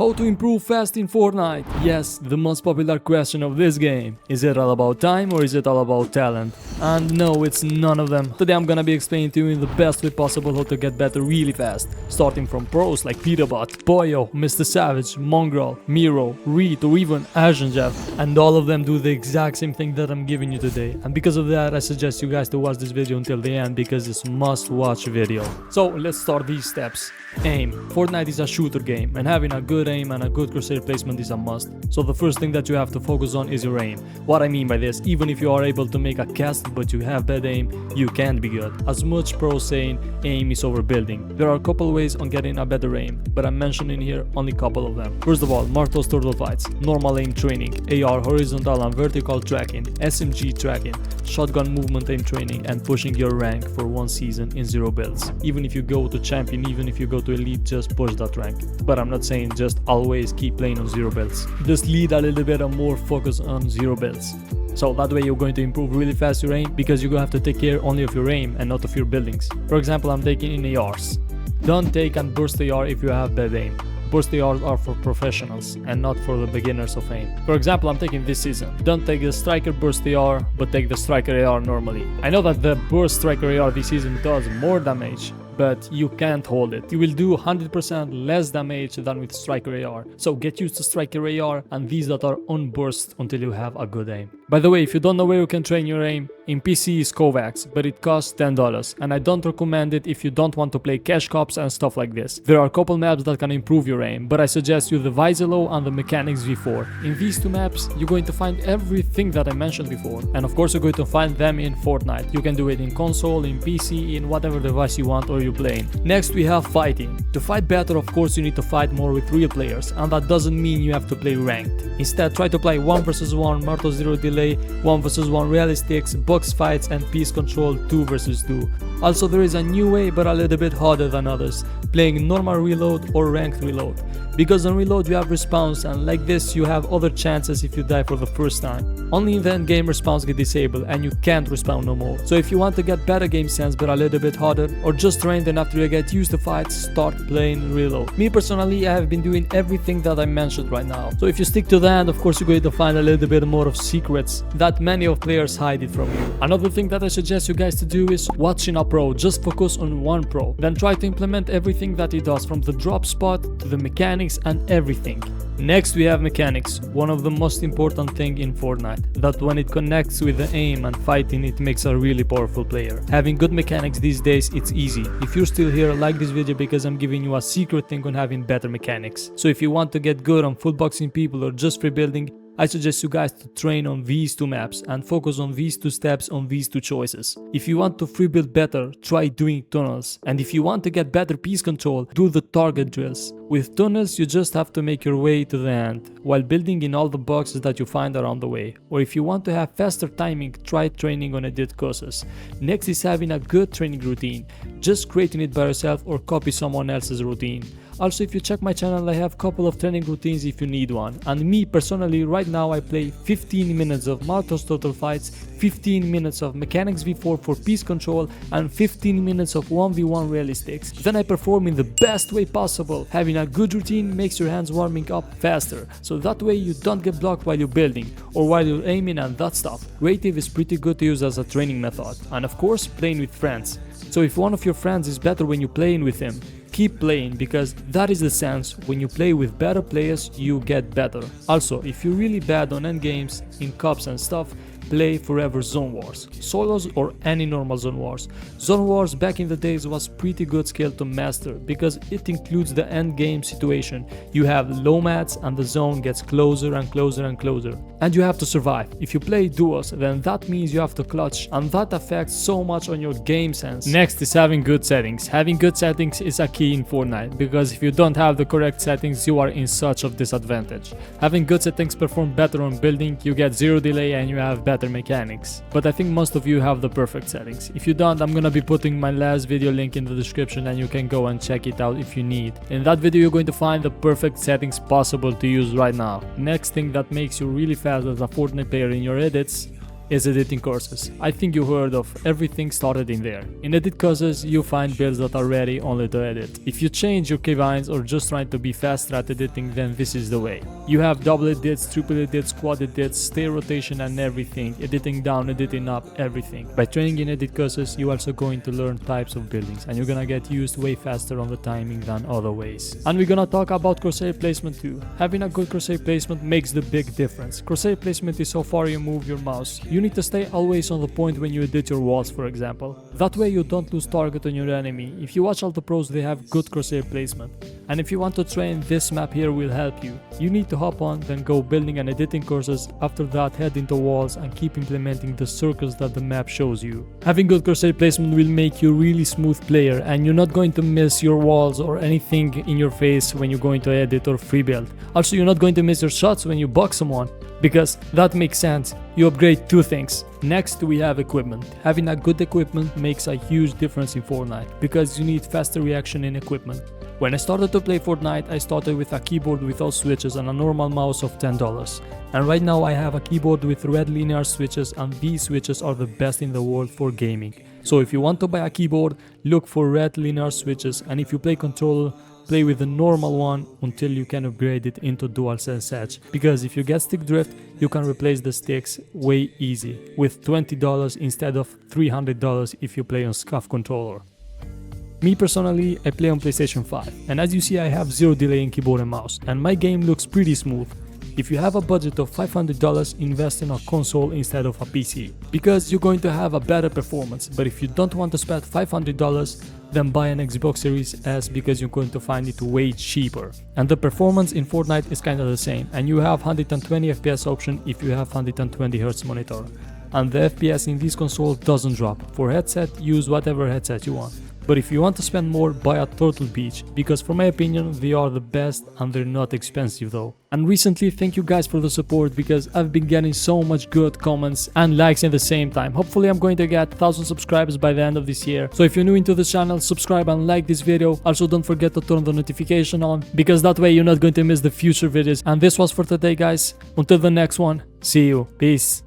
How to improve fast in Fortnite? Yes, the most popular question of this game. Is it all about time or is it all about talent? And no, it's none of them. Today I'm gonna be explaining to you in the best way possible how to get better really fast. Starting from pros like Peterbot, Pollo, Mr. Savage, Mongraal, Mero, Reet or even Asian Jeff. And all of them do the exact same thing that I'm giving you today. And because of that, I suggest you guys to watch this video until the end because it's a must-watch video. So let's start these steps. Aim. Fortnite is a shooter game and having a good aim and a good crosshair placement is a must. So the first thing that you have to focus on is your aim. What I mean by this, even if you are able to make a cast but you have bad aim, you can't be good. As much pros saying aim is overbuilding. There are a couple ways on getting a better aim, but I'm mentioning here only a couple of them. First of all, Martoz turtle fights, normal aim training, AR horizontal and vertical tracking, SMG tracking, shotgun movement aim training, and pushing your rank for one season in 0 builds. Even if you go to champion, even if you go to elite, just push that rank. But I'm not saying just always keep playing on 0 builds. Just lead a little bit and more focus on 0 builds. So that way you're going to improve really fast your aim because you're going to have to take care only of your aim and not of your buildings. For example, I'm taking in ARs. Don't take and burst AR if you have bad aim. Burst ARs are for professionals and not for the beginners of aim. For example, I'm taking this season. Don't take the striker burst AR, but take the striker AR normally. I know that the burst striker AR this season does more damage, but you can't hold it. You will do 100% less damage than with striker AR. So get used to striker AR and these that are unburst until you have a good aim. By the way, if you don't know where you can train your aim, in PC is Kovacs, but it costs $10 and I don't recommend it if you don't want to play cash cops and stuff like this. There are a couple maps that can improve your aim, but I suggest you the Vizeloo and the Mechanics V4. In these two maps, you're going to find everything that I mentioned before, and of course you're going to find them in Fortnite. You can do it in console, in PC, in whatever device you want or you're playing. Next we have fighting. To fight better, of course you need to fight more with real players, and that doesn't mean you have to play ranked. Instead, try to play 1 vs 1, Martoz 0 delay, 1 vs 1 realistics, box fights and piece control 2 vs 2. Also there is a new way but a little bit harder than others, playing normal reload or ranked reload. Because on reload you have respawns and like this you have other chances if you die for the first time. Only then game respawns get disabled and you can't respawn no more. So if you want to get better game sense but a little bit harder, or just trained and after you get used to fights, start playing reload. Me personally, I have been doing everything that I mentioned right now. So if you stick to that, of course you're going to find a little bit more of secrets that many of players hide it from you. Another thing that I suggest you guys to do is watching a pro. Just focus on one pro. Then try to implement everything that he does, from the drop spot to the mechanics and everything. Next we have mechanics, one of the most important thing in Fortnite, that when it connects with the aim and fighting it makes a really powerful player. Having good mechanics these days, it's easy. If you're still here, like this video because I'm giving you a secret thing on having better mechanics. So if you want to get good on full boxing people or just free building, I suggest you guys to train on these two maps and focus on these two steps, on these two choices. If you want to free build better, try doing tunnels. And if you want to get better piece control, do the target drills. With tunnels, you just have to make your way to the end, while building in all the boxes that you find around the way. Or if you want to have faster timing, try training on edit courses. Next is having a good training routine. Just creating it by yourself or copy someone else's routine. Also, if you check my channel, I have a couple of training routines if you need one. And me personally, right now I play 15 minutes of Martoz turtle fights, 15 minutes of Mechanics V4 for piece control, and 15 minutes of 1v1 realistics. Then I perform in the best way possible. Having a good routine makes your hands warming up faster, so that way you don't get blocked while you're building or while you're aiming and that stuff. Creative is pretty good to use as a training method. And of course, playing with friends. So if one of your friends is better when you're playing with him, keep playing, because that is the sense. When you play with better players, you get better. Also, if you're really bad on endgames, in cups and stuff, play forever Zone Wars, solos or any normal Zone Wars. Zone Wars back in the days was pretty good skill to master because it includes the end game situation. You have low mats and the zone gets closer and closer and closer. And you have to survive. If you play duos, then that means you have to clutch, and that affects so much on your game sense. Next is having good settings. Having good settings is a key in Fortnite, because if you don't have the correct settings, you are in such a disadvantage. Having good settings perform better on building, you get 0 delay and you have better mechanics. But I think most of you have the perfect settings. If you don't, I'm gonna be putting my last video link in the description and you can go and check it out if you need. In that video you're going to find the perfect settings possible to use right now. Next thing that makes you really fast as a Fortnite player in your edits is editing courses. I think you heard of everything started in there. In edit courses, you find builds that are ready only to edit. If you change your keybinds or just trying to be faster at editing, then this is the way. You have double edits, triple edits, quad edits, stay rotation and everything, editing down, editing up, everything. By training in edit courses, you're also going to learn types of buildings and you're gonna get used way faster on the timing than other ways. And we're gonna talk about crosshair placement too. Having a good crosshair placement makes the big difference. Crosshair placement is how far you move your mouse. You need to stay always on the point when you edit your walls, for example. That way you don't lose target on your enemy. If you watch all the pros, they have good crosshair placement. And if you want to train, this map here will help you. You need to hop on, then go building and editing courses. After that, head into walls and keep implementing the circles that the map shows you. Having good crosshair placement will make you a really smooth player and you're not going to miss your walls or anything in your face when you're going to edit or free build. Also, you're not going to miss your shots when you box someone, because that makes sense. You upgrade two things. Next, we have equipment. Having a good equipment makes a huge difference in Fortnite because you need faster reaction in equipment. When I started to play Fortnite, I started with a keyboard without switches and a normal mouse of $10. And right now I have a keyboard with red linear switches, and these switches are the best in the world for gaming. So if you want to buy a keyboard, look for red linear switches, and if you play controller, play with the normal one until you can upgrade it into DualSense Edge, because if you get stick drift, you can replace the sticks way easy with $20 instead of $300 if you play on SCUF controller. Me personally, I play on PlayStation 5, and as you see I have zero delay in keyboard and mouse, and my game looks pretty smooth. If you have a budget of $500, invest in a console instead of a PC, because you're going to have a better performance. But if you don't want to spend $500, then buy an Xbox Series S, because you're going to find it way cheaper. And the performance in Fortnite is kinda the same, and you have 120 FPS option if you have 120Hz monitor. And the FPS in this console doesn't drop. For headset, use whatever headset you want. But if you want to spend more, buy a Turtle Beach, because for my opinion they are the best and they're not expensive though. And recently, thank you guys for the support, because I've been getting so much good comments and likes at the same time. Hopefully I'm going to get 1000 subscribers by the end of this year. So if you're new into this channel, subscribe and like this video. Also don't forget to turn the notification on, because that way you're not going to miss the future videos. And this was for today guys. Until the next one, see you. Peace.